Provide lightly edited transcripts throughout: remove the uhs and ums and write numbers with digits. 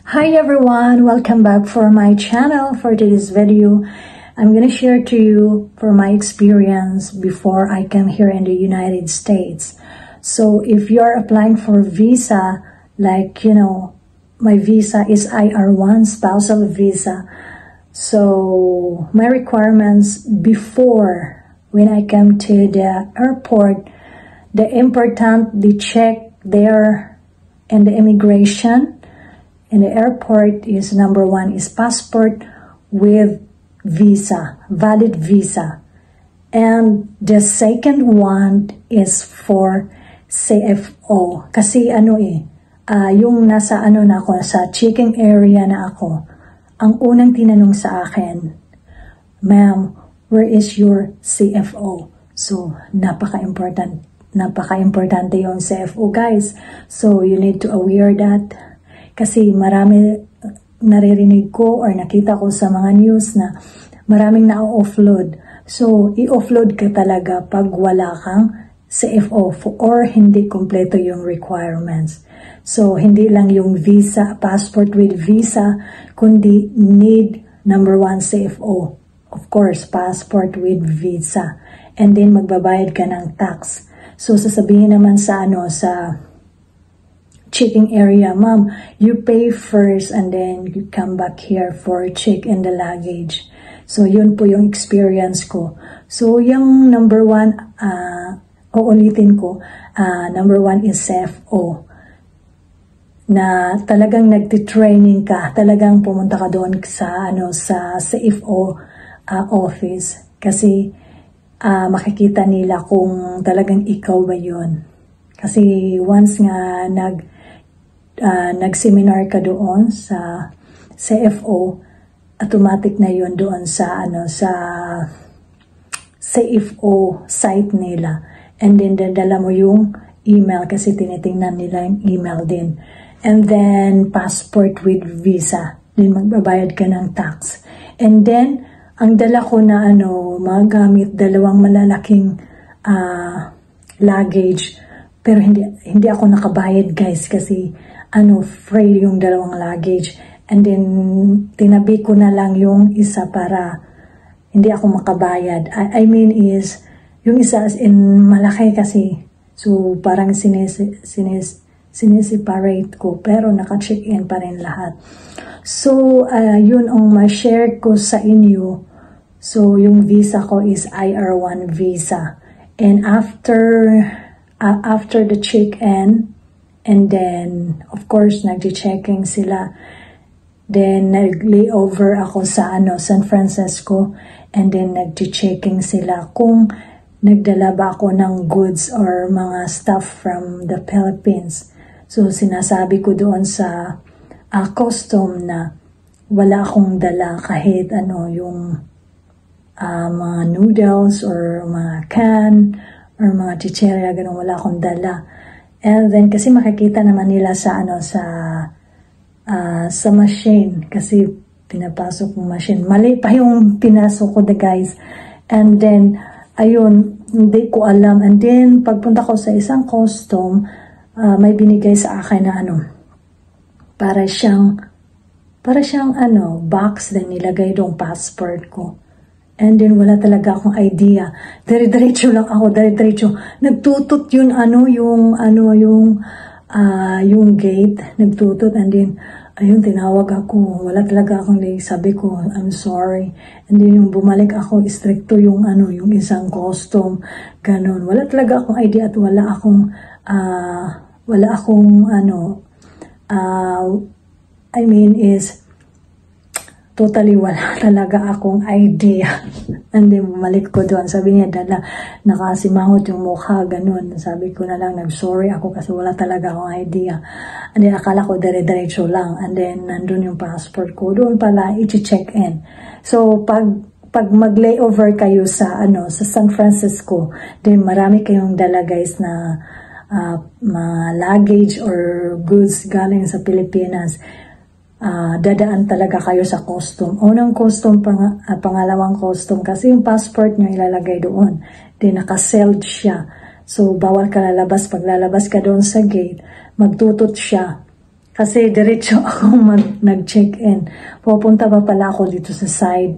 Hi everyone, welcome back for my channel. For today's video, I'm gonna share to you for my experience before I came here in the United States. So if you're applying for visa, like my visa is IR1 spousal visa. So my requirements before, when I came to the airport, the important they check there in the immigration in the airport is number one is passport with visa, valid visa. And the second one is for CFO. Kasi yung nasa na ako, sa checking area na ako, ang unang tinanong sa akin, ma'am, where is your CFO? So, napaka-importante yung CFO, guys. So, you need to aware that. Kasi marami naririnig ko or nakita ko sa mga news na maraming na-offload. So, i-offload ka talaga pag wala kang CFO or hindi kompleto yung requirements. So, hindi lang yung visa, passport with visa, kundi need number one CFO. Of course, passport with visa. And then magbabayad ka ng tax. So, sasabihin naman sa sa checking area, ma'am, you pay first and then you come back here for check in the luggage. So, yun po yung experience ko. So, yung number one, uulitin ko, number one is CFO. Na talagang nagtitraining ka, talagang pumunta ka doon sa, sa CFO office. Kasi, makikita nila kung talagang ikaw ba yun. Kasi, once nga nag-seminar ka doon sa CFO, automatic na yun doon sa sa CFO site nila. And then dadala mo yung email kasi tinitingnan nila yung email din. And then passport with visa. Then magbabayad ka ng tax. And then ang dala ko na magamit dalawang malalaking luggage. Pero hindi ako nakabayad, guys, kasi free yung dalawang luggage. And then, tinabi ko na lang yung isa para hindi ako makabayad. I mean is, yung isa in malaki kasi. So, parang sineseparate ko. Pero naka-check-in pa rin lahat. So, yun ang ma-share ko sa inyo. So, yung visa ko is IR1 visa. And after the check-in, and then, of course, nag-checking sila. Then, nag-layover ako sa San Francisco. And then, nag-checking sila kung nagdala ba ako ng goods or mga stuff from the Philippines. So, sinasabi ko doon sa custom na wala akong dala kahit yung mga noodles or mga can or mga chicheria, ganun, wala akong dala. And then, kasi makikita naman nila sa sa machine. Kasi, pinapasok yung machine. Mali pa yung pinasok ko, guys. And then, ayun, hindi ko alam. And then, pagpunta ko sa isang custom, may binigay sa akin na para siyang box din nilagay doong passport ko. And then, wala talaga akong idea. Dire-diretso lang ako, dire-diretso. Nagtutot yun, yung gate. Nagtutot, and then, ayun, tinawag ako. Wala talaga akong sabi ko, I'm sorry. And then, yung bumalik ako, stricto yung, yung isang custom. Ganon. Wala talaga akong idea at wala akong, I mean is, totally wala talaga akong idea. And then, bumalik ko doon. Sabi niya, nakasimangot yung mukha, ganun. Sabi ko na lang, nag-sorry ako kasi wala talaga akong idea. And then, akala ko dire-diretso lang. And then, nandun yung passport ko. Doon pala, i-check in. So, pag mag-layover kayo sa San Francisco, then marami kayong dala, guys, na mga luggage or goods galing sa Pilipinas. Dadaan talaga kayo sa custom. Unang custom, pangalawang custom kasi yung passport nyo ilalagay doon. Then naka-sealed siya. So bawal ka lalabas. Pag lalabas ka doon sa gate, magtutot siya. Kasi diretso akong nag-check-in. Pupunta pa pala ako dito sa side.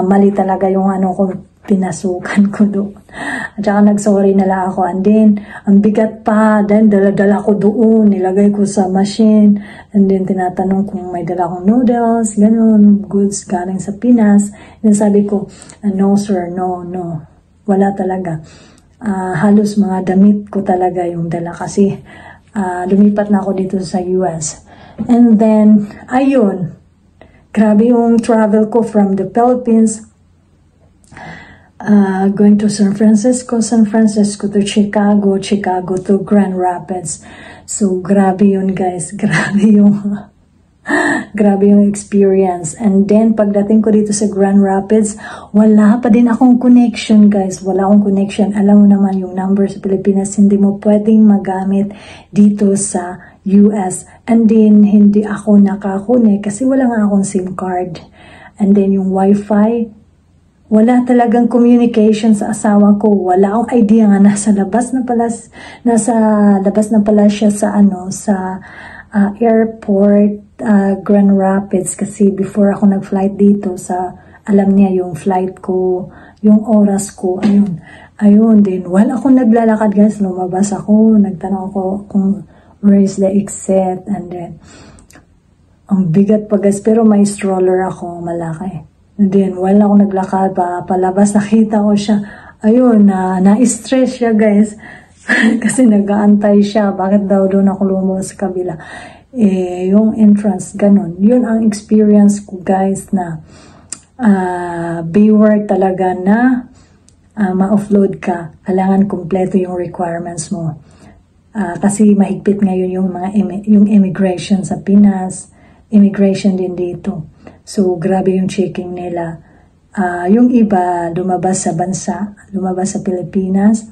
Mali talaga yung ano ko, pinasukan ko doon. At saka nag-sorry na lang ako. And then, ang bigat pa. Then, dala-dala ko doon. Nilagay ko sa machine. And then, tinatanong kung may dala akong noodles, ganun, goods galing sa Pinas. And sabi ko, no sir, no. Wala talaga. Halos mga damit ko talaga yung dala kasi lumipat na ako dito sa US. And then, ayun. Grabe yung travel ko from the Philippines. Going to San Francisco to Chicago to Grand Rapids. So, grabe yun guys. Grabe yung experience. And then, pagdating ko dito sa Grand Rapids, wala pa din akong connection guys. Wala akong connection. Alam mo naman yung number sa Pilipinas, hindi mo pwedeng magamit dito sa US. And then, hindi ako nakakunik kasi wala nga akong SIM card. And then, yung Wi-Fi, wala talagang communication sa asawa ko. Wala akong idea nga nasa labas na pala siya sa airport Grand Rapids kasi before ako nag-flight dito alam niya yung flight ko, yung oras ko, ayun din. Wala akong naglalakad guys, lumabas ako, nagtanong ako kung where is the exit, and then ang bigat pa guys, pero may stroller ako malaki. And then, wala akong naglakad pa, palabas, nakita ko siya. Ayun, na-stress siya guys. Kasi nag-aantay siya. Bakit daw doon ako lumabas sa kabila? Yung entrance, ganun. Yun ang experience ko guys na beware talaga na ma-offload ka. Kailangan kumpleto yung requirements mo. Kasi mahigpit ngayon yung immigration sa Pinas. Immigration din dito. So, grabe yung checking nila. Yung iba, lumabas sa Pilipinas,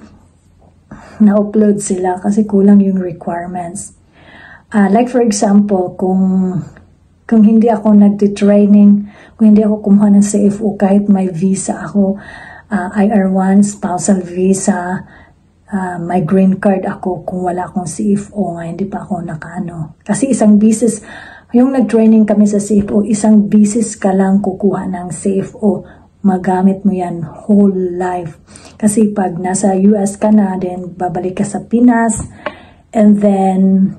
na-upload sila kasi kulang yung requirements. Like for example, kung hindi ako nagti-training, kung hindi ako kumuha ng CFO, kahit may visa ako, IR1, spousal visa, may green card ako, kung wala akong CFO nga, hindi pa ako nakaano. Kasi isang business, yung nag-training kami sa CFO, isang business ka lang kukuha ng CFO. Magamit mo yan whole life. Kasi pag nasa US ka na, then babalik ka sa Pinas, and then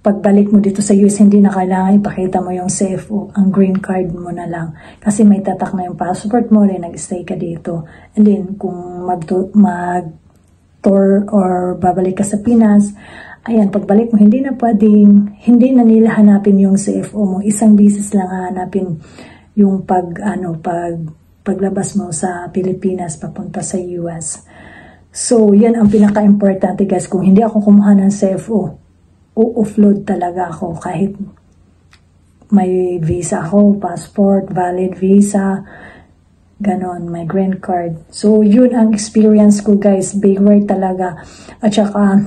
pagbalik mo dito sa US, hindi na kailangan ipakita mo yung CFO. Ang green card mo na lang. Kasi may tatak na yung passport mo, then nag-stay ka dito. And then kung mag-tour or babalik ka sa Pinas, ayan, pagbalik mo, hindi na nila hanapin yung CFO mo. Isang business lang hanapin yung paglabas mo sa Pilipinas papunta sa US. So, yan ang pinaka-importante guys. Kung hindi ako kumuha ng CFO, o-offload talaga ako kahit may visa ako, passport, valid visa, ganon, may green card. So, yun ang experience ko guys. Beware talaga. At saka,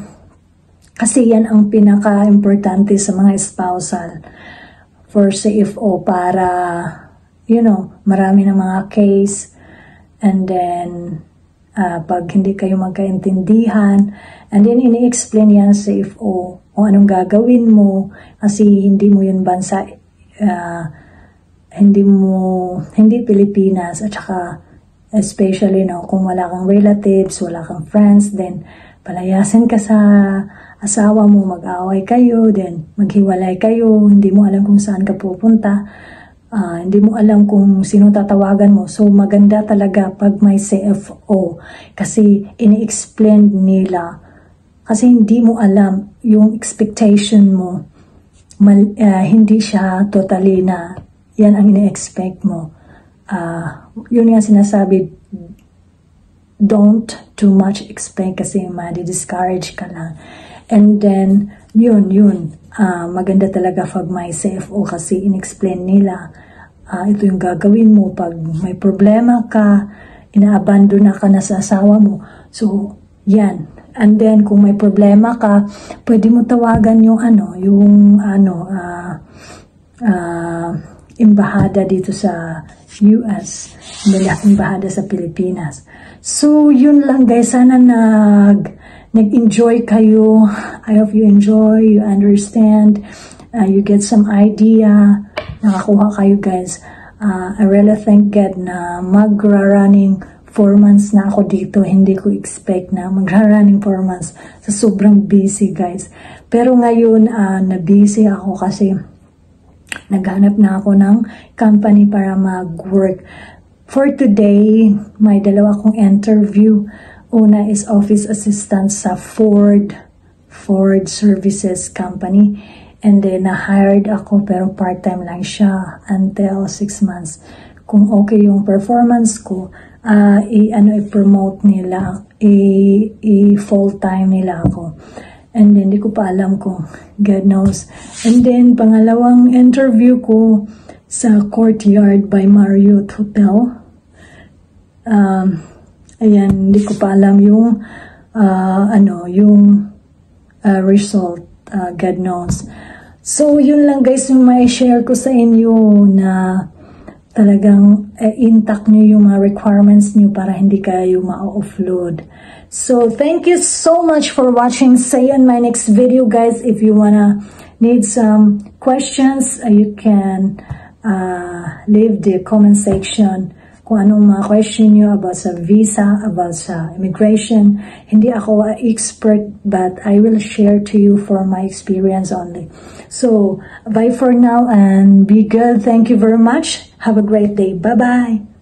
kasi yan ang pinaka-importante sa mga spousal for CFO para, marami ng mga case. And then, pag hindi kayo magkaintindihan, and then ini-explain yan sa CFO kung anong gagawin mo kasi hindi mo yun bansa, hindi Pilipinas, at saka especially kung wala kang relatives, wala kang friends, then palayasin ka sa asawa mo, mag-away kayo, then maghiwalay kayo, hindi mo alam kung saan ka pupunta, hindi mo alam kung sino tatawagan mo. So, maganda talaga pag may CFO kasi ini-explain nila. Kasi hindi mo alam yung expectation mo, hindi siya totally na yan ang ini-expect mo. Yun nga sinasabi, don't too much expect kasi madi-discourage ka lang. And then, yun, maganda talaga pag may CFO kasi in-explain nila, ito yung gagawin mo pag may problema ka, ina-abandon na ka na sa asawa mo. So, yan. And then, kung may problema ka, pwede mo tawagan yung embahada dito sa US, embahada sa Pilipinas. So, yun lang guys. Sana nag-enjoy kayo. I hope you enjoy, you understand, you get some idea. Nakakuha kayo guys. I really thank God na magra-running 4 months na ako dito. Hindi ko expect na magra-running 4 months. So, sobrang busy guys. Pero ngayon, na-busy ako kasi naghanap na ako ng company para mag-work. For today, may dalawa kong interview. Una is office assistant sa Ford Services Company. And then, na-hired ako pero part-time lang siya until 6 months. Kung okay yung performance ko, i-promote nila, i-full-time nila ako. And then, di ko pa alam kung God knows. And then, pangalawang interview ko sa Courtyard by Marriott Hotel. Ayan, di ko pa alam yung, result. God knows. So, yun lang guys yung may share ko sa inyo na talagang intact nyo yung mga requirements nyo para hindi kayo ma-offload. So, thank you so much for watching. See you in my next video guys. If you wanna need some questions, you can leave the comment section kung anong mga question nyo about sa visa, about sa immigration. Hindi ako expert, but I will share to you for my experience only. So, bye for now and be good. Thank you very much. Have a great day. Bye-bye.